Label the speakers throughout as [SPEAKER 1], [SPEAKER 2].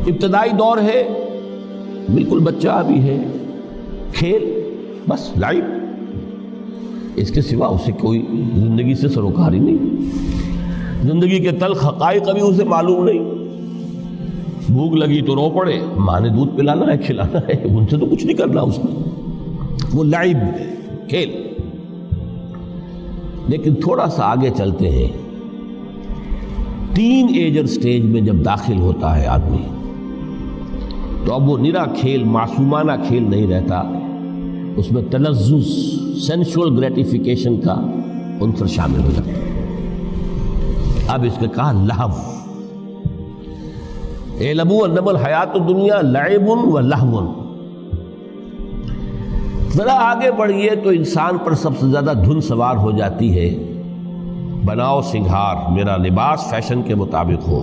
[SPEAKER 1] ابتدائی دور ہے، بالکل بچہ ابھی ہے، کھیل بس لائف، اس کے سوا اسے کوئی زندگی سے سروکار ہی نہیں، زندگی کے تلخ حقائق ابھی اسے معلوم نہیں۔ بھوک لگی تو رو پڑے، ماں نے دودھ پلانا ہے، کھلانا ہے، ان سے تو کچھ نہیں کرنا اس نے، وہ لائب ہے، کھیل۔ لیکن تھوڑا سا آگے چلتے ہیں، ٹین ایجر سٹیج میں جب داخل ہوتا ہے آدمی تو اب وہ نرا کھیل، معصومانہ کھیل نہیں رہتا، اس میں تلذذ، سینشول گریٹیفیکیشن کا عنصر شامل ہو جاتا ہے۔ اب اس کے کہا لہو، اعلموا انما الحیات الدنیا لعب و لہو۔ ذرا آگے بڑھیے تو انسان پر سب سے زیادہ دھن سوار ہو جاتی ہے، بناؤ سنگھار، میرا لباس فیشن کے مطابق ہو،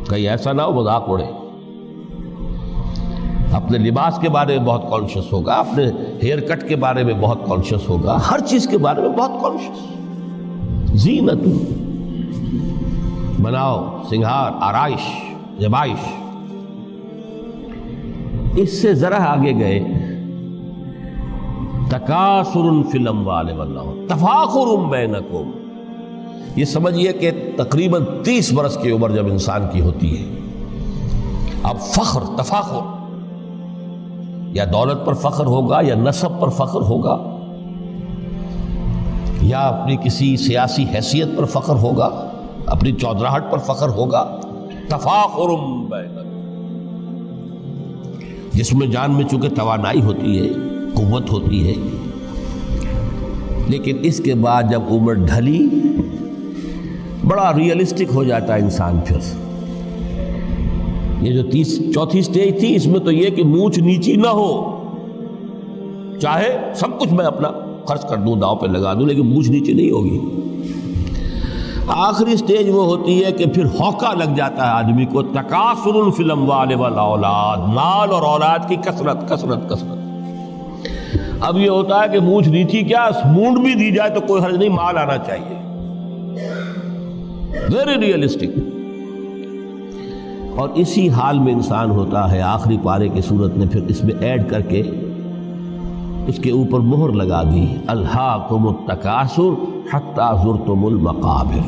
[SPEAKER 1] کہیں ایسا نہ ہو مذاق اڑے۔ اپنے لباس کے بارے میں بہت کانشیس ہوگا، اپنے ہیئر کٹ کے بارے میں بہت کانشیس ہوگا، ہر چیز کے بارے میں بہت کانشیس۔ زینت، بناؤ سنگھار، آرائش، زیبائش۔ اس سے ذرا آگے گئے، تکاثر فی الاموال والانفس تفاخر بینکم۔ یہ سمجھیے کہ تقریباً 30 برس کی عمر جب انسان کی ہوتی ہے، اب فخر، تفاخر، یا دولت پر فخر ہوگا، یا نسب پر فخر ہوگا، یا اپنی کسی سیاسی حیثیت پر فخر ہوگا، اپنی چودراہٹ پر فخر ہوگا۔ تفاخر بینکم، جس میں جان میں چونکہ توانائی ہوتی ہے، قوت ہوتی ہے، لیکن اس کے بعد جب عمر ڈھلی بڑا ریئلسٹک ہو جاتا ہے انسان۔ پھر یہ جو چوتھی سٹیج تھی، اس میں تو یہ کہ مونچھ نیچی نہ ہو، چاہے سب کچھ میں اپنا خرچ کر دوں، داؤ پہ لگا دوں، لیکن مونچھ نیچی نہیں ہوگی۔ آخری سٹیج وہ ہوتی ہے کہ پھر ہوکا لگ جاتا ہے آدمی کو، تکاثر فی الاموال والاولاد، مال اور اولاد کی کثرت کثرت کثرت۔ اب یہ ہوتا ہے کہ مونچھ نیچی کیا، مونڈ بھی دی جائے تو کوئی حرج نہیں، مال آنا چاہیے، ویری ریئلسٹک۔ اور اسی حال میں انسان ہوتا ہے، آخری پارے کی صورت نے پھر اس میں ایڈ کر کے اس کے اوپر مہر لگا دی، الہاکم التکاثر حتی زرتم المقابر۔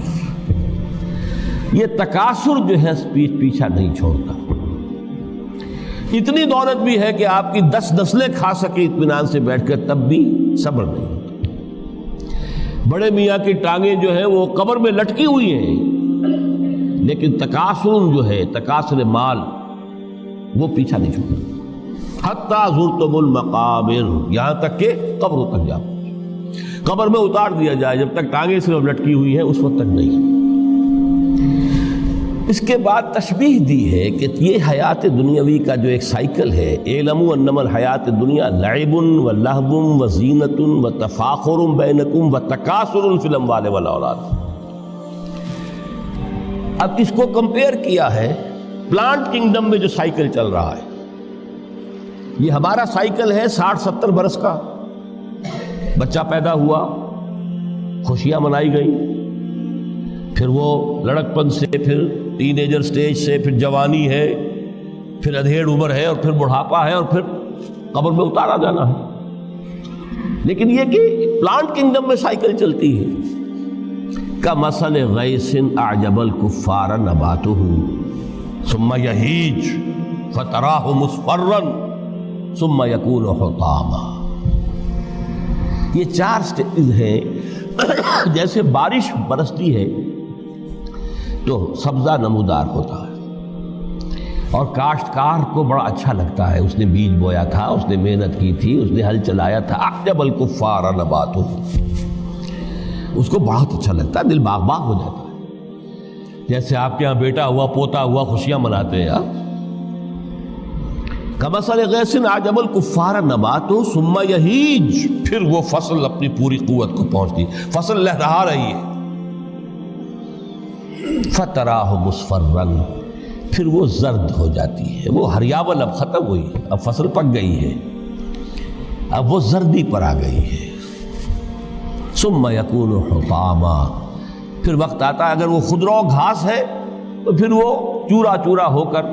[SPEAKER 1] یہ تکاثر جو ہے پیچھا نہیں چھوڑتا، اتنی دولت بھی ہے کہ آپ کی 10 نسلیں کھا سکے اطمینان سے بیٹھ کر، تب بھی صبر نہیں ہوتا۔ بڑے میاں کی ٹانگیں جو ہیں وہ قبر میں لٹکی ہوئی ہیں، لیکن تکاثر جو ہے، تکاثر مال، وہ پیچھا نہیں چھوڑتا۔ حتی زرتم المقابر، یہاں تک کہ قبروں تک جاؤ، قبر میں اتار دیا جائے، جب تک ٹانگیں صرف لٹکی ہوئی ہیں اس وقت تک نہیں۔ اس کے بعد تشبیہ دی ہے کہ یہ حیات دنیاوی کا جو ایک سائیکل ہے، اعلموا انما الحیات الدنیا لعب و لہو و زینت و تفاخر بینکم و تکاثر فی الاموال والاولاد۔ اب اس کو کمپیئر کیا ہے پلانٹ کنگڈم میں جو سائیکل چل رہا ہے۔ یہ ہمارا سائیکل ہے 60-70 برس کا، بچہ پیدا ہوا، خوشیاں منائی گئی، پھر وہ لڑکپن سے، پھر ٹین ایجر سٹیج سے، پھر جوانی ہے، پھر ادھیڑ عمر ہے، اور پھر بڑھاپا ہے، اور پھر قبر میں اتارا جانا ہے۔ لیکن یہ کہ پلانٹ کنگڈم میں سائیکل چلتی ہے، کمثل غیث اعجب الکفار نباتہ ثم یہیج فتراہ مصفرا ثم یکون حطاما۔ یہ 4 سٹیج ہیں۔ جیسے بارش برستی ہے تو سبزہ نمودار ہوتا ہے، اور کاشتکار کو بڑا اچھا لگتا ہے، اس نے بیج بویا تھا، اس نے محنت کی تھی، اس نے ہل چلایا تھا، اعجب الکفار نباتہ، اس کو بہت اچھا لگتا ہے، دل باغ باغ ہو جاتا ہے۔ جیسے آپ کے یہاں بیٹا ہوا، پوتا ہوا، خوشیاں مناتے ہیں آپ۔ کمثل غیث اعجب الکفار نباتہ ثم یہیج، پھر وہ فصل اپنی پوری قوت کو پہنچتی، فصل لہرا رہی ہے، فتراہ مصفرا، پھر وہ زرد ہو جاتی ہے، وہ ہریاول اب ختم ہوئی، اب فصل پک گئی ہے، اب وہ زردی پر آ گئی ہے۔ ثم یکون حطاما، پھر وقت آتا ہے اگر وہ خضرو گھاس ہے تو پھر وہ چورا چورا ہو کر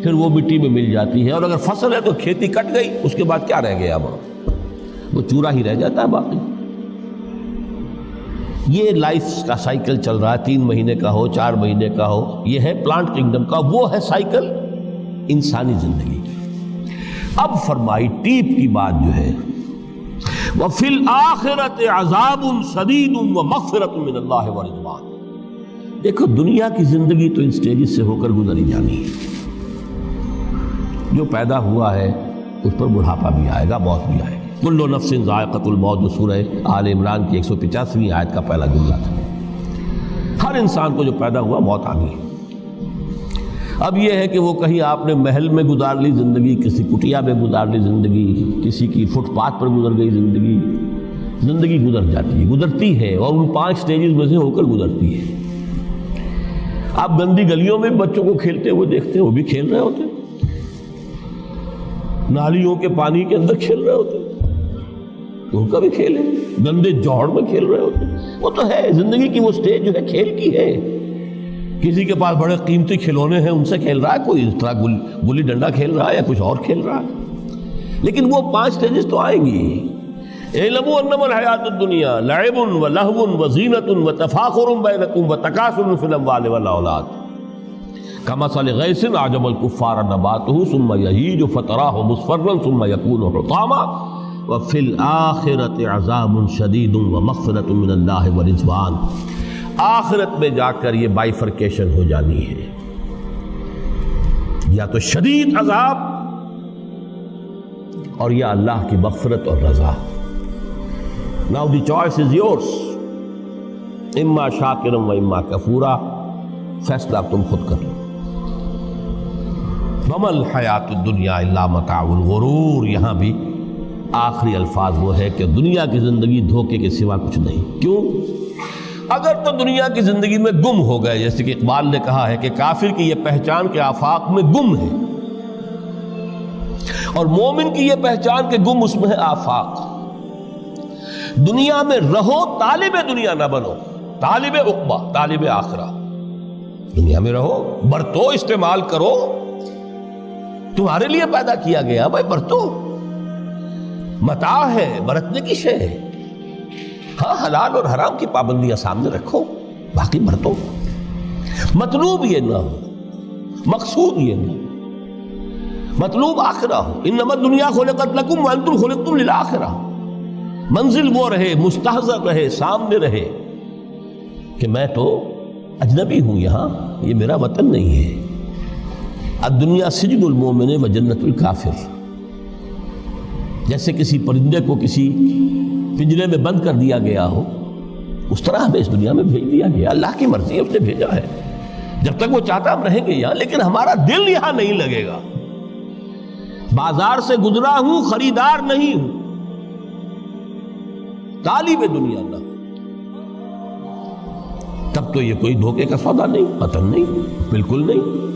[SPEAKER 1] پھر وہ مٹی میں مل جاتی ہے، اور اگر فصل ہے تو کھیتی کٹ گئی، اس کے بعد کیا رہ گیا وہاں؟ وہ چورا ہی رہ جاتا ہے باقی۔ یہ لائف کا سائیکل چل رہا ہے، 3 مہینے کا ہو، 4 مہینے کا ہو، یہ ہے پلانٹ کنگڈم کا، وہ ہے سائیکل انسانی زندگی کی۔ اب فرمائی ٹیپ کی بات جو ہے، وَفِي الْآخِرَةِ عَذَابٌ شَدِيدٌ وَمَغْفِرَةٌ مِّنَ اللَّهِ وَرِضْوَانٌ۔ دیکھو دنیا کی زندگی تو ان سٹیجز سے ہو کر گزری جانی ہے، جو پیدا ہوا ہے اس پر بڑھاپا بھی آئے گا، موت بھی آئے گی۔ کل نفس ذائقۃ الموت، جو سورہ آل عمران کی 185ویں آیت کا پہلا جملہ تھا۔ ہر انسان کو جو پیدا ہوا موت آ گئی۔ اب یہ ہے کہ وہ کہیں آپ نے محل میں گزار لی زندگی، کسی کٹیا میں گزار لی زندگی، کسی کی فٹ پاتھ پر گزر گئی زندگی، زندگی گزر جاتی ہے، گزرتی ہے، اور ان 5 سٹیجز میں سے ہو کر گزرتی ہے۔ آپ گندی گلیوں میں بچوں کو کھیلتے ہوئے دیکھتے ہیں، وہ بھی کھیل رہے ہوتے ہیں، نالیوں کے پانی کے اندر کھیل رہے ہوتے ہیں، ان کا بھی کھیل ہے، گندے جوہڑ میں کھیل رہے ہوتے ہیں، وہ تو ہے زندگی کی وہ سٹیج جو ہے کھیل کی ہے۔ کسی کے پاس بڑے قیمتی کھلونے ہیں، ان سے کھیل رہا ہے، کوئی اس طرح گلی ڈنڈا کھیل رہا ہے یا کچھ اور کھیل رہا ہے، لیکن وہ 5 سٹیجز تو آئیں گی۔ اعلموا انما الحیات الدنیا لعب ولہو وزینۃ وتفاخر بینکم وتکاثر فی الاموال والاولاد کمثل غیث اعجب الکفار نباتہ ثم یہیج فتراہ مصفرا ثم یکون حطاما وفی الآخرۃ عذاب شدید ومغفرۃ من اللہ ورضوان۔ آخرت میں جا کر یہ بائیفرکیشن ہو جانی ہے، یا تو شدید عذاب اور یا اللہ کی مغفرت اور رضا۔ Now the choice is yours، اما شاکرا و اما کفورا، فیصلہ تم خود کر لو۔ وما الحیات الدنیا الا متاع الغرور، یہاں بھی آخری الفاظ وہ ہے کہ دنیا کی زندگی دھوکے کے سوا کچھ نہیں۔ کیوں؟ اگر تو دنیا کی زندگی میں گم ہو گئے، جیسے کہ اقبال نے کہا ہے کہ کافر کی یہ پہچان کے آفاق میں گم ہے، اور مومن کی یہ پہچان کے گم اس میں ہے آفاق۔ دنیا میں رہو، طالب دنیا نہ بنو، طالب عقبہ، طالب آخرہ۔ دنیا میں رہو، برتو، استعمال کرو، تمہارے لیے پیدا کیا گیا، بھائی برتو، متاع ہے، برتنے کی شے ہے۔ ہاں حلال اور حرام کی پابندیاں سامنے رکھو، باقی برتو۔ مطلوب یہ نہ ہو، مقصود یہ نہ ہو، مطلوب آخرہ ہو۔ انما الدنیا خلقت لکم وانتم خلقتم للآخرہ۔ منزل وہ رہے، مستحضر رہے، سامنے رہے کہ میں تو اجنبی ہوں، یہاں یہ میرا وطن نہیں ہے۔ الدنیا سجن المومن و جنت الکافر۔ جیسے کسی پرندے کو کسی پنجرے میں بند کر دیا گیا ہو، اس طرح ہمیں اس دنیا میں بھیج دیا گیا، اللہ کی مرضی ہے، اس نے بھیجا ہے۔ جب تک وہ چاہتا ہم رہیں گے یہاں، لیکن ہمارا دل یہاں نہیں لگے گا۔ بازار سے گزرا ہوں، خریدار نہیں ہوں، طالب دنیا نہ، تب تو یہ کوئی دھوکے کا سودا نہیں، وطن نہیں، بالکل نہیں۔